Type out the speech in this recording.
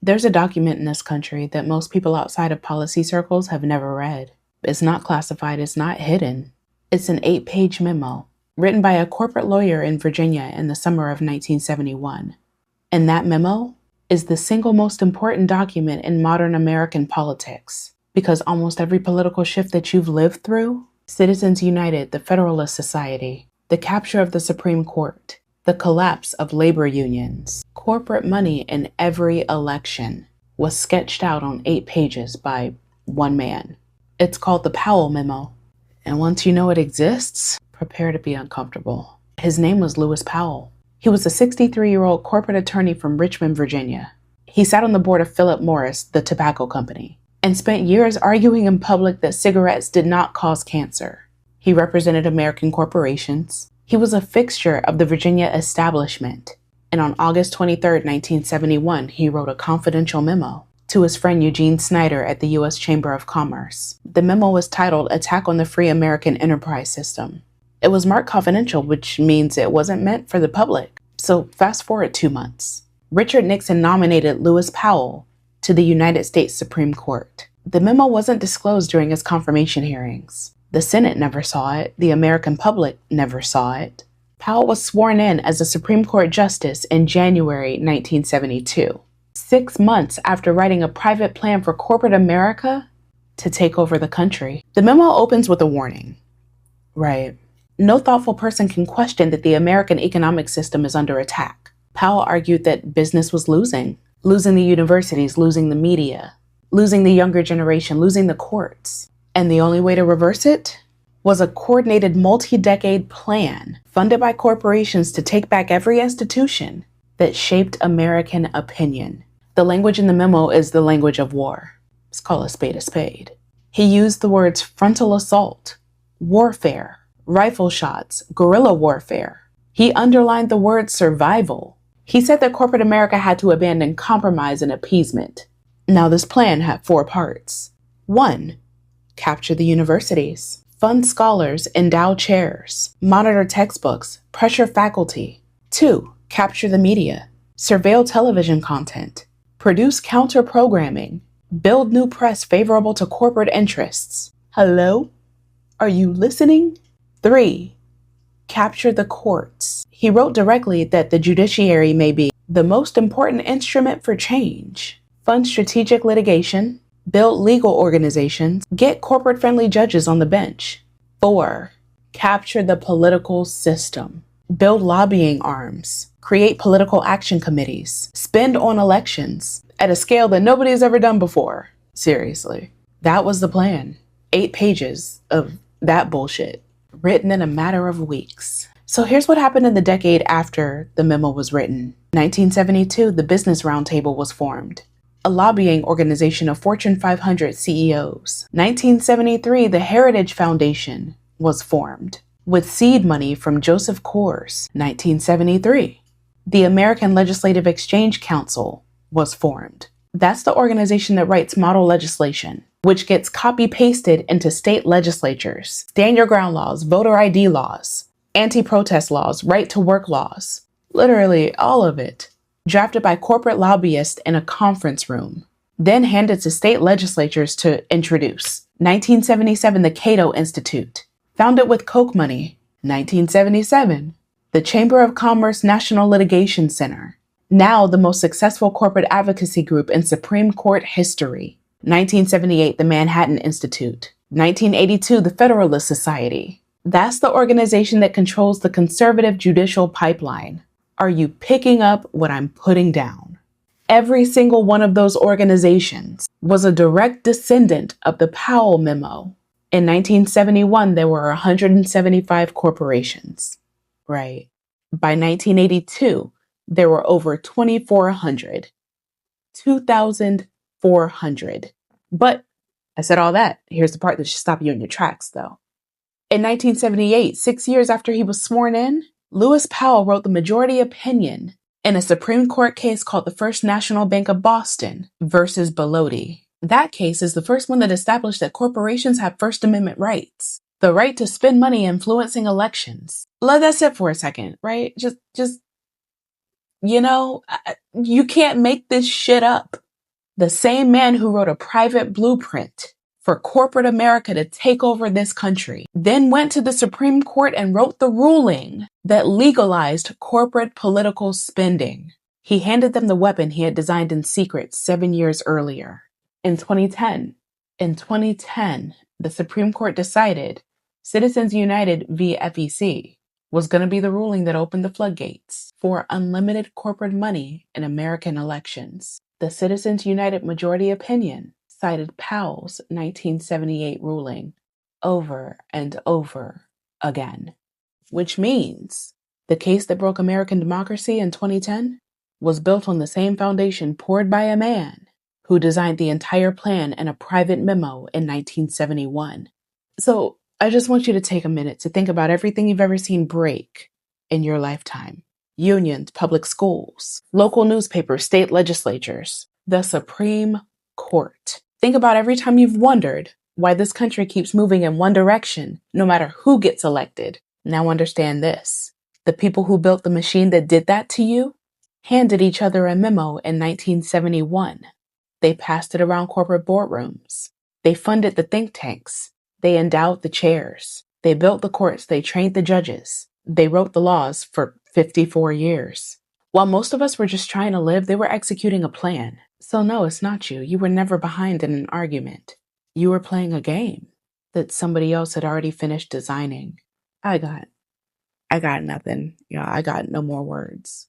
There's a document in this country that most people outside of policy circles have never read. It's not classified, it's not hidden. It's an 8-page memo written by a corporate lawyer in Virginia in the summer of 1971. And that memo is the single most important document in modern American politics, because almost every political shift that you've lived through, Citizens United, the Federalist Society, the capture of the Supreme Court, the collapse of labor unions, corporate money in every election, was sketched out on 8 pages by one man. It's called the Powell Memo. And once you know it exists, prepare to be uncomfortable. His name was Lewis Powell. He was a 63-year-old corporate attorney from Richmond, Virginia. He sat on the board of Philip Morris, the tobacco company, and spent years arguing in public that cigarettes did not cause cancer. He represented American corporations. He was a fixture of the Virginia establishment. And on August 23, 1971, he wrote a confidential memo to his friend Eugene Snyder at the U.S. Chamber of Commerce. The memo was titled Attack on the Free American Enterprise System. It was marked confidential, which means it wasn't meant for the public. So fast forward 2 months. Richard Nixon nominated Lewis Powell to the United States Supreme Court. The memo wasn't disclosed during his confirmation hearings. The Senate never saw it. The American public never saw it. Powell was sworn in as a Supreme Court justice in January 1972, 6 months after writing a private plan for corporate America to take over the country. The memo opens with a warning. Right. No thoughtful person can question that the American economic system is under attack. Powell argued that business was losing the universities, losing the media, losing the younger generation, losing the courts. And the only way to reverse it was a coordinated multi-decade plan funded by corporations to take back every institution that shaped American opinion. The language in the memo is the language of war. Let's call a spade a spade. He used the words frontal assault, warfare, rifle shots, guerrilla warfare. He underlined the word survival. He said that corporate America had to abandon compromise and appeasement. Now this plan had 4 parts. 1, capture the universities, fund scholars, endow chairs, monitor textbooks, pressure faculty. 2, capture the media, surveil television content, produce counter-programming, build new press favorable to corporate interests. Hello? Are you listening? 3, capture the courts. He wrote directly that the judiciary may be the most important instrument for change. Fund strategic litigation, build legal organizations, get corporate-friendly judges on the bench. 4, capture the political system, build lobbying arms, create political action committees, spend on elections at a scale that nobody's ever done before. Seriously. That was the plan. 8 pages of that bullshit, written in a matter of weeks. So here's what happened in the decade after the memo was written. 1972, the Business Roundtable was formed, a lobbying organization of Fortune 500 CEOs. 1973, the Heritage Foundation was formed with seed money from Joseph Coors. 1973, the American Legislative Exchange Council was formed. That's the organization that writes model legislation, which gets copy-pasted into state legislatures. Stand your ground laws, voter ID laws, anti-protest laws, right-to-work laws. Literally all of it. Drafted by corporate lobbyists in a conference room, then handed to state legislatures to introduce. 1977, the Cato Institute, founded with Koch money. 1977, the Chamber of Commerce National Litigation Center, now the most successful corporate advocacy group in Supreme Court history. 1978, the Manhattan Institute. 1982, the Federalist Society. That's the organization that controls the conservative judicial pipeline. Are you picking up what I'm putting down? Every single one of those organizations was a direct descendant of the Powell Memo. In 1971, there were 175 corporations, right? By 1982, there were over 2,400. 2,400. But I said all that. Here's the part that should stop you in your tracks, though. In 1978, 6 years after he was sworn in, Lewis Powell wrote the majority opinion in a Supreme Court case called the First National Bank of Boston versus Bellotti. That case is the first one that established that corporations have First Amendment rights, the right to spend money influencing elections. Let that sit for a second, right? You can't make this shit up. The same man who wrote a private blueprint for corporate America to take over this country, then went to the Supreme Court and wrote the ruling that legalized corporate political spending. He handed them the weapon he had designed in secret 7 years earlier. In 2010, the Supreme Court decided Citizens United v. FEC was going to be the ruling that opened the floodgates for unlimited corporate money in American elections. The Citizens United majority opinion cited Powell's 1978 ruling over and over again, which means the case that broke American democracy in 2010 was built on the same foundation poured by a man who designed the entire plan in a private memo in 1971. So I just want you to take a minute to think about everything you've ever seen break in your lifetime. Unions, public schools, local newspapers, state legislatures, the Supreme Court. Think about every time you've wondered why this country keeps moving in one direction, no matter who gets elected. Now understand this. The people who built the machine that did that to you handed each other a memo in 1971. They passed it around corporate boardrooms. They funded the think tanks. They endowed the chairs. They built the courts. They trained the judges. They wrote the laws for 54 years. While most of us were just trying to live, they were executing a plan. So no, it's not you. You were never behind in an argument. You were playing a game that somebody else had already finished designing. I got nothing. Yeah, I got no more words.